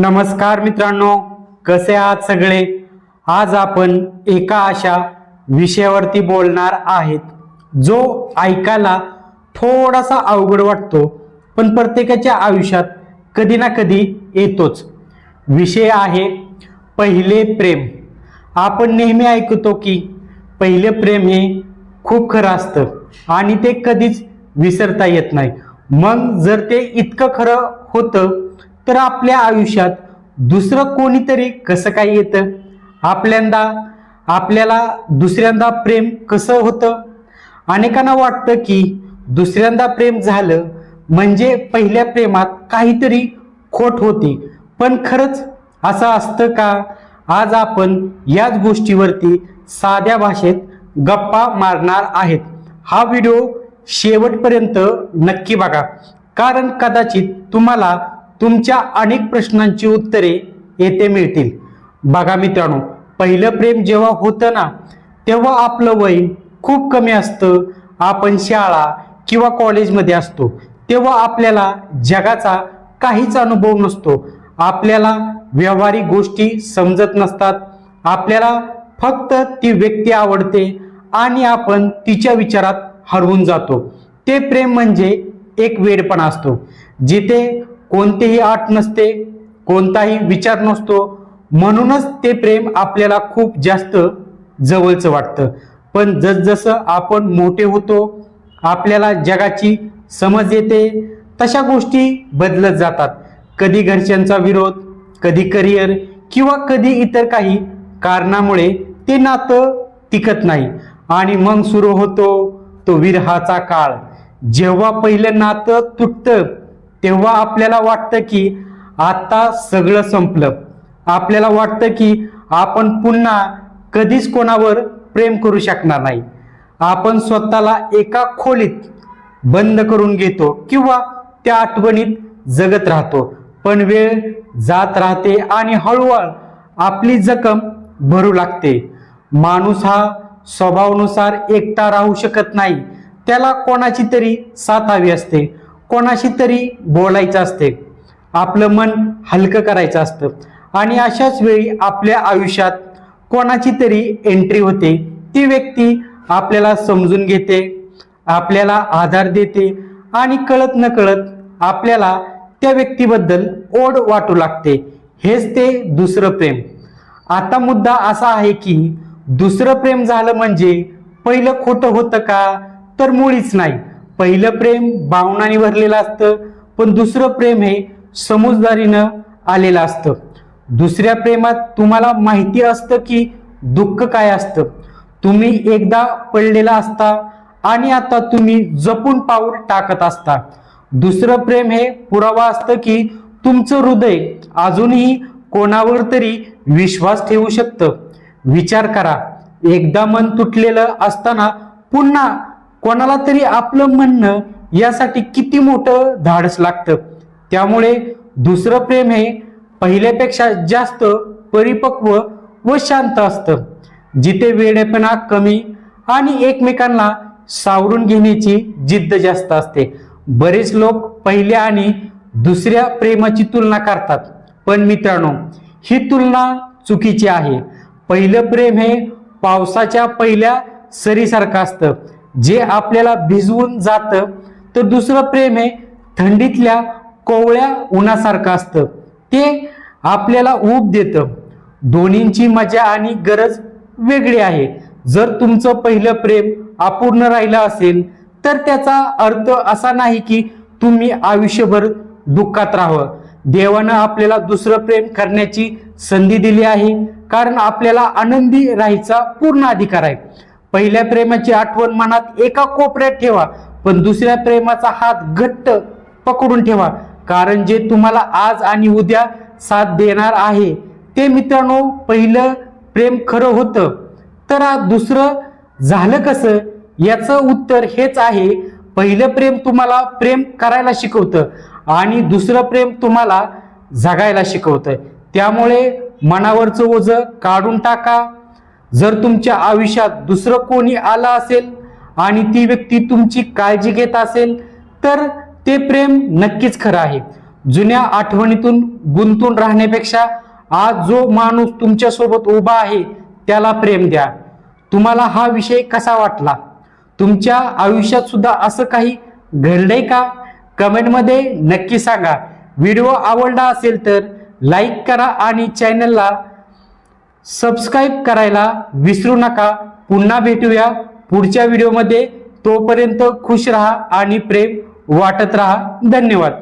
नमस्कार मित्रांनो, कसे आहात सगळे। आज आपण एका अशा विषयावरती बोलणार आहेत जो ऐकायला थोडासा अवघड वाटतो, पण प्रत्येकाच्या आयुष्यात कधी ना कधी येतोच। विषय आहे पहिले प्रेम। आपण नेहमी ऐकतो की पहिले प्रेम हे खूप खरं असतं आणि ते कधीच विसरता येत नाही। मग जर ते इतकं खरं होतं तर आपल्या आयुष्यात दुसरं कोणीतरी कसं काय येतं? आपल्याला दुसऱ्यांदा प्रेम कसं होतं? अनेकांना वाटतं की दुसऱ्यांदा प्रेम झालं म्हणजे पहिल्या प्रेमात काहीतरी खोट होती, पण खरंच असं असतं का? आज आपण याच गोष्टीवरती साध्या भाषेत गप्पा मारणार आहेत। हा व्हिडिओ शेवटपर्यंत नक्की बघा, कारण कदाचित तुम्हाला तुमच्या अनेक प्रश्नांची उत्तरे येथे मिळतील। बघा मित्रांनो, पहिलं प्रेम जेव्हा होतं ना, तेव्हा आपलं वय खूप कमी असतं। आपण शाळा किंवा कॉलेजमध्ये असतो, तेव्हा आपल्याला जगाचा काहीच अनुभव नसतो। आपल्याला व्यावहारिक गोष्टी समजत नसतात। आपल्याला फक्त ती व्यक्ती आवडते आणि आपण तिच्या विचारात हरवून जातो। ते प्रेम म्हणजे एक वेडपणा असतो, जिथे कोणतीही अट नसते, कोणताही विचार नसतो। म्हणूनच ते प्रेम आपल्याला खूप जास्त जवळचं वाटतं। पण जसजसं आपण मोठे होतो, आपल्याला जगाची समज येते, तशा गोष्टी बदलत जातात। कधी घरच्यांचा विरोध, कधी करिअर किंवा कधी इतर काही कारणामुळे ते नातं टिकत नाही आणि मग सुरू होतो तो विरहाचा काळ। जेव्हा पहिलं नातं तुटतं तेव्हा आपल्याला वाटतं की आता सगळं संपलं। आपल्याला वाटतं की आपण पुन्हा कधीच कोणावर प्रेम करू शकणार नाही। आपण स्वतःला एका खोलीत बंद करून घेतो किंवा त्या आठवणीत जगत राहतो। पण वेळ जात राहते आणि हळूहळू आपली जखम भरू लागते। माणूस हा स्वभावानुसार एकटा राहू शकत नाही, त्याला कोणाची तरी साथ हवी असते, कोणाशी तरी बोलायचं असते, आपलं मन हलकं करायचं असतं। आणि अशाच वेळी आपल्या आयुष्यात कोणाची तरी एंट्री होते। ती व्यक्ती आपल्याला समजून घेते, आपल्याला आधार देते आणि कळत नकळत आपल्याला त्या व्यक्तीबद्दल ओढ वाटू लागते। हेच ते दुसरं प्रेम। आता मुद्दा असा आहे की दुसरं प्रेम झालं म्हणजे पहिलं खोटं होतं का? तर मुळीच नाही। पहिलं प्रेम भावनांनी भरलेलं असतं, पण दुसरं प्रेम हे समजदारीनं आलेलं असतं। दुसऱ्या प्रेमात तुम्हाला माहिती असतं की दुःख काय असतं। तुम्ही एकदा पडलेला असता आणि आता तुम्ही जपून पाऊल टाकत असता। दुसरं प्रेम हे पुरावा असतं की तुमचं हृदय अजूनही कोणावर तरी विश्वास ठेवू शकतं। विचार करा, एकदा मन तुटलेलं असताना पुन्हा कोणाला तरी आपलं म्हणणं यासाठी किती मोठं धाडस लागतं। त्यामुळे दुसरं प्रेम हे पहिल्यापेक्षा जास्त परिपक्व व शांत असतं, जिथे वेडेपणा कमी आणि एकमेकांना सावरून घेण्याची जिद्द जास्त असते। बरेच लोक पहिल्या आणि दुसऱ्या प्रेमाची तुलना करतात, पण मित्रांनो, ही तुलना चुकीची आहे। पहिलं प्रेम हे पावसाच्या पहिल्या सरीसारखं असतं, जे आपल्याला भिजवून जातं, तर दुसरं प्रेम हे थंडीतल्या कोवळ्या उन्हासारखं असतं, ते आपल्याला ऊब देतं। दोन्हींची मजा आणि गरज वेगळी आहे। जर तुमचं पहिलं प्रेम अपूर्ण राहिलं असेल तर त्याचा अर्थ असा नाही की तुम्ही आयुष्यभर दुःखात राहावं। देवानं आपल्याला दुसरं प्रेम करण्याची संधी दिली आहे, कारण आपल्याला आनंदी राहायचा पूर्ण अधिकार आहे। पहिल्या प्रेमाची आठवण मनात एका कोपऱ्यात ठेवा, पण दुसऱ्या प्रेमाचा हात घट्ट पकडून ठेवा, कारण जे तुम्हाला आज आणि उद्या साथ देणार आहे ते मित्रांनो पहिलं प्रेम खरं होतं। तर दुसरं झालं कसं? याचं उत्तर हेच आहे, पहिलं प्रेम तुम्हाला प्रेम करायला शिकवतं आणि दुसरं प्रेम तुम्हाला जगायला शिकवतं। त्यामुळे मनावरचं ओझं काढून टाका। जर तुमच्या आयुष्यात दुसरं कोणी आलं असेल आणि ती व्यक्ती तुमची काळजी घेत असेल तर ते प्रेम नक्कीच खरं आहे। जुन्या आठवणीतून गुंतून राहण्यापेक्षा आज जो माणूस तुमच्या सोबत उभा आहे त्याला प्रेम द्या. तुम्हाला हा विषय कसा वाटला? तुमच्या आयुष्यात सुद्धा असं काही घडलंय का? कमेंटमध्ये नक्की सांगा. व्हिडिओ आवडला असेल तर लाईक करा आणि चॅनलला सबस्क्राईब करायला विसरू नका. पुन्हा भेटूया पुढच्या व्हिडिओमध्ये. तोपर्यंत खुश राहा आणि प्रेम वाटत राहा. धन्यवाद.